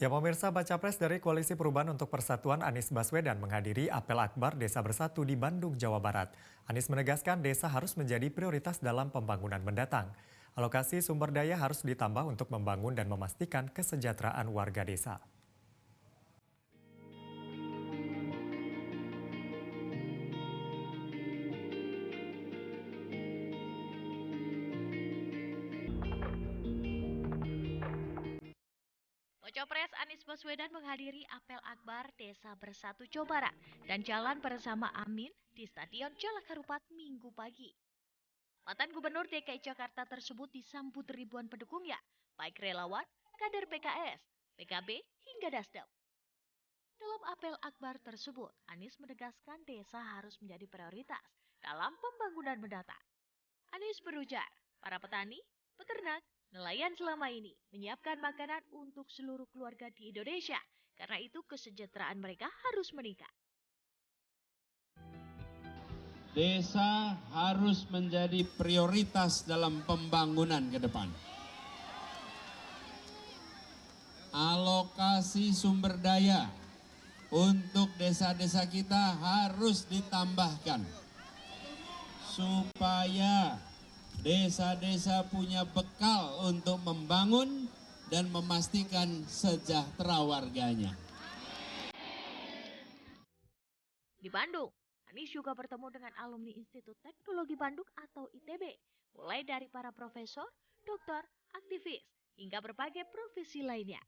Ya pemirsa, baca pres dari Koalisi Perubahan untuk Persatuan Anies Baswedan menghadiri apel akbar Desa Bersatu di Bandung, Jawa Barat. Anies menegaskan desa harus menjadi prioritas dalam pembangunan mendatang. Alokasi sumber daya harus ditambah untuk membangun dan memastikan kesejahteraan warga desa. Pres Anies Baswedan menghadiri apel akbar Desa Bersatu Jawa Barat dan jalan bersama Amin di Stadion Jalak Harupat Minggu pagi. Mantan Gubernur DKI Jakarta tersebut disambut ribuan pendukungnya, baik relawan, kader PKS, PKB, hingga Nasdem. Dalam apel akbar tersebut, Anies menegaskan desa harus menjadi prioritas dalam pembangunan mendatang. Anies berujar, para petani, peternak, nelayan selama ini menyiapkan makanan untuk seluruh keluarga di Indonesia. Karena itu kesejahteraan mereka harus meningkat. Desa harus menjadi prioritas dalam pembangunan ke depan. Alokasi sumber daya untuk desa-desa kita harus ditambahkan supaya desa-desa punya bekal untuk membangun dan memastikan sejahtera warganya. Di Bandung, Anies juga bertemu dengan alumni Institut Teknologi Bandung atau ITB, mulai dari para profesor, dokter, aktivis, hingga berbagai profesi lainnya.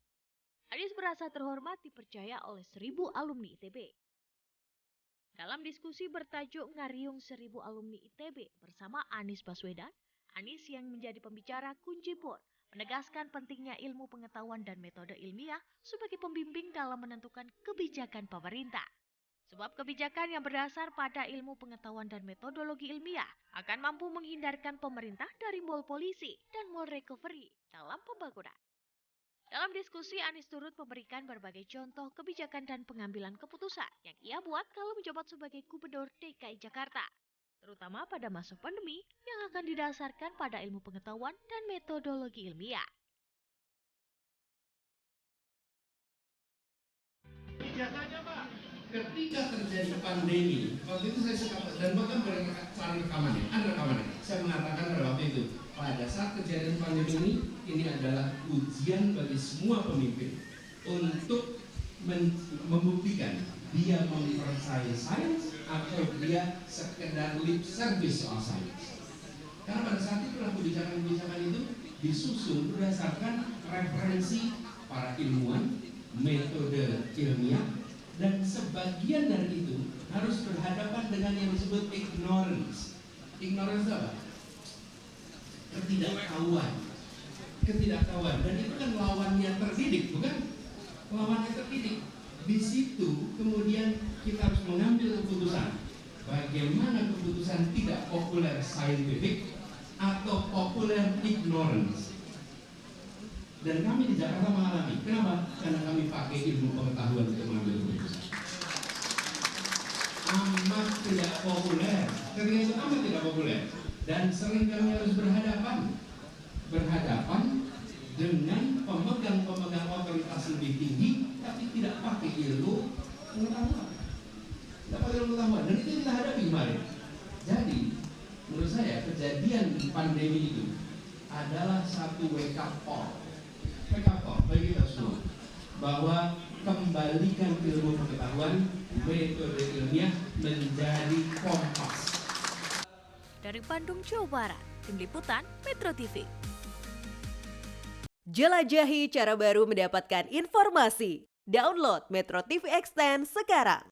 Anies merasa terhormat dipercaya oleh 1.000 alumni ITB. Dalam diskusi bertajuk Ngariung 1.000 alumni ITB bersama Anies Baswedan, Anies yang menjadi pembicara kunci pun menegaskan pentingnya ilmu pengetahuan dan metode ilmiah sebagai pembimbing dalam menentukan kebijakan pemerintah. Sebab kebijakan yang berdasar pada ilmu pengetahuan dan metodologi ilmiah akan mampu menghindarkan pemerintah dari mall polisi dan mall recovery dalam pembangunan. Dalam diskusi, Anies turut memberikan berbagai contoh kebijakan dan pengambilan keputusan yang ia buat kalau menjabat sebagai Gubernur DKI Jakarta, terutama pada masa pandemi yang akan didasarkan pada ilmu pengetahuan dan metodologi ilmiah. Biasanya Pak, ketika terjadi pandemi, waktu itu saya suka dan bahkan rekamannya, ada rekamannya. Saya mengatakan pada waktu itu, pada saat kejadian pandemi ini adalah ujian bagi semua pemimpin untuk membuktikan dia mempercayai sains atau dia sekedar lip service soal sains. Karena pada saat itulah kebijakan-kebijakan itu disusun berdasarkan referensi para ilmuwan, metode ilmiah, dan sebagian dari itu harus berhadapan dengan yang disebut ignorance. Ignorance apa? Ketidaktahuan. Dan itu kan lawannya terdidik, bukan? Lawannya terdidik. Di situ kemudian kita harus mengambil keputusan. Bagaimana keputusan tidak populer scientific atau populer ignorance. Dan kami di Jakarta mengalami. Kenapa? Karena kami pakai ilmu pengetahuan untuk mengambil keputusan. Amat tidak populer. Ketika itu amat tidak populer. Dan sering kami harus berhadapan dengan pemegang otoritas lebih tinggi, tapi tidak pakai ilmu pengetahuan. Tidak pakai ilmu pengetahuan. Dan itu kita hadapi kemarin. Jadi, menurut saya kejadian pandemi itu adalah satu wake up call bagi kita semua, bahwa kembalikan ilmu pengetahuan, metode ilmiah menjadi kompas. Dari Bandung, Jawa Barat, Tim Liputan Metro TV. Jelajahi cara baru mendapatkan informasi. Download Metro TV Extend sekarang.